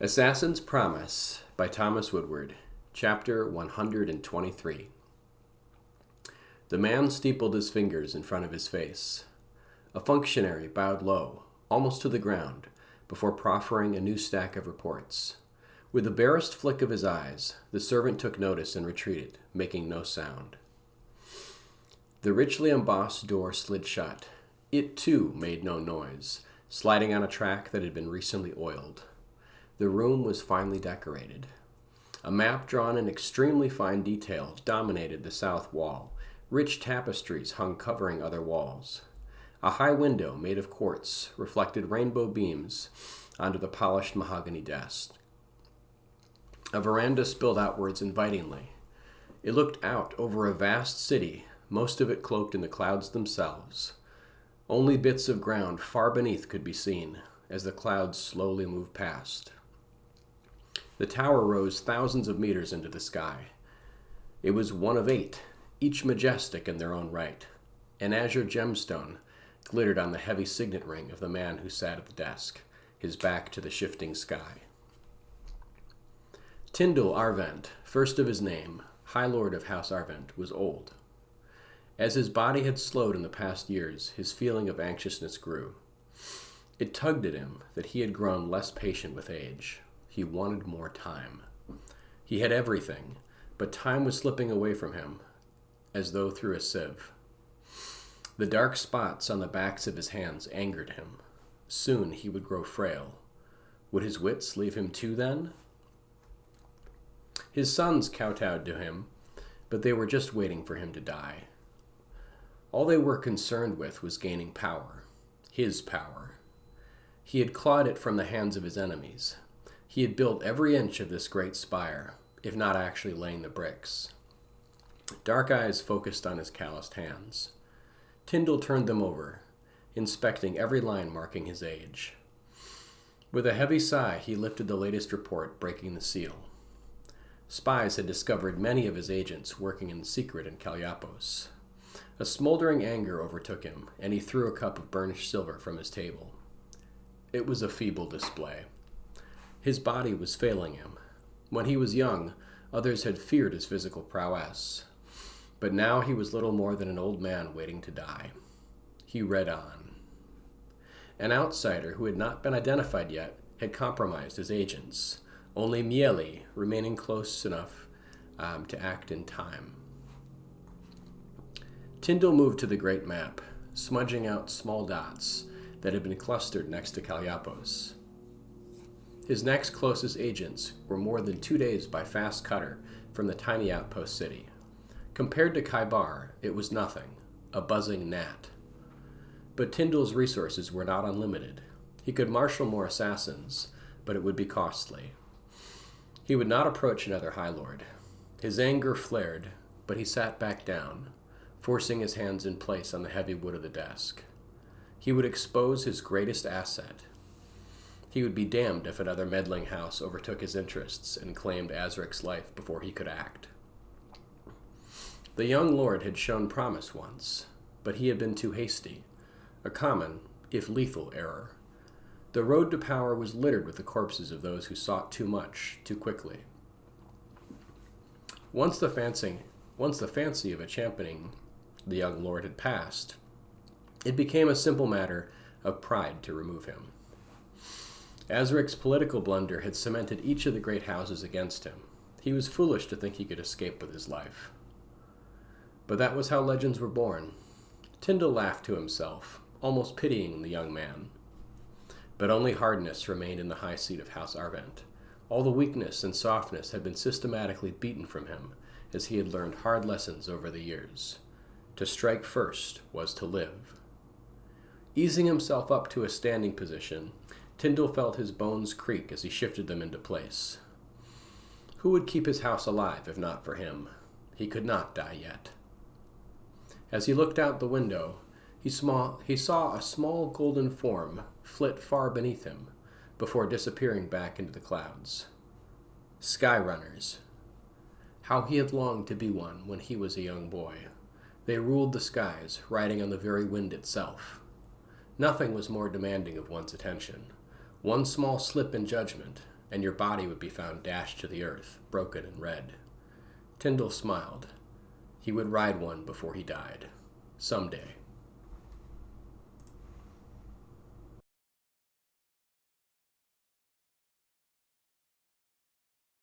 Assassin's Promise by Thomas Woodward, Chapter 123. The man steepled his fingers in front of his face. A functionary bowed low, almost to the ground, before proffering a new stack of reports. With the barest flick of his eyes, the servant took notice and retreated, making no sound. The richly embossed door slid shut. It, too, made no noise, sliding on a track that had been recently oiled. The room was finely decorated. A map drawn in extremely fine detail dominated the south wall. Rich tapestries hung covering other walls. A high window made of quartz reflected rainbow beams onto the polished mahogany desk. A veranda spilled outwards invitingly. It looked out over a vast city, most of it cloaked in the clouds themselves. Only bits of ground far beneath could be seen as the clouds slowly moved past. The tower rose thousands of meters into the sky. It was one of 8, each majestic in their own right. An azure gemstone glittered on the heavy signet ring of the man who sat at the desk, his back to the shifting sky. Tyndall Arvent, first of his name, High Lord of House Arvent, was old. As his body had slowed in the past years, his feeling of anxiousness grew. It tugged at him that he had grown less patient with age. He wanted more time. He had everything, but time was slipping away from him, as though through a sieve. The dark spots on the backs of his hands angered him. Soon he would grow frail. Would his wits leave him too then? His sons kowtowed to him, but they were just waiting for him to die. All they were concerned with was gaining power. His power. He had clawed it from the hands of his enemies. He had built every inch of this great spire, if not actually laying the bricks. Dark eyes focused on his calloused hands. Tyndall turned them over, inspecting every line marking his age. With a heavy sigh, he lifted the latest report, breaking the seal. Spies had discovered many of his agents working in secret in Calyapos. A smoldering anger overtook him, and he threw a cup of burnished silver from his table. It was a feeble display. His body was failing him. When he was young, others had feared his physical prowess. But now he was little more than an old man waiting to die. He read on. An outsider who had not been identified yet had compromised his agents, only Miele remaining close enough to act in time. Tyndall moved to the great map, smudging out small dots that had been clustered next to Calyapos. His next closest agents were more than 2 days by fast cutter from the tiny outpost city. Compared to Khybar, it was nothing, a buzzing gnat. But Tyndall's resources were not unlimited. He could marshal more assassins, but it would be costly. He would not approach another High Lord. His anger flared, but he sat back down, forcing his hands in place on the heavy wood of the desk. He would expose his greatest asset. He would be damned if another meddling house overtook his interests and claimed Azric's life before he could act. The young lord had shown promise once, but he had been too hasty, a common, if lethal, error. The road to power was littered with the corpses of those who sought too much, too quickly. Once the fancy of a championing the young lord had passed, it became a simple matter of pride to remove him. Azric's political blunder had cemented each of the great houses against him. He was foolish to think he could escape with his life. But that was how legends were born. Tyndall laughed to himself, almost pitying the young man. But only hardness remained in the high seat of House Arvent. All the weakness and softness had been systematically beaten from him, as he had learned hard lessons over the years. To strike first was to live. Easing himself up to a standing position, Tyndall felt his bones creak as he shifted them into place. Who would keep his house alive if not for him? He could not die yet. As he looked out the window, he saw a small golden form flit far beneath him, before disappearing back into the clouds. Sky runners. How he had longed to be one when he was a young boy. They ruled the skies, riding on the very wind itself. Nothing was more demanding of one's attention. One small slip in judgment, and your body would be found dashed to the earth, broken and red. Tyndall smiled. He would ride one before he died. Someday.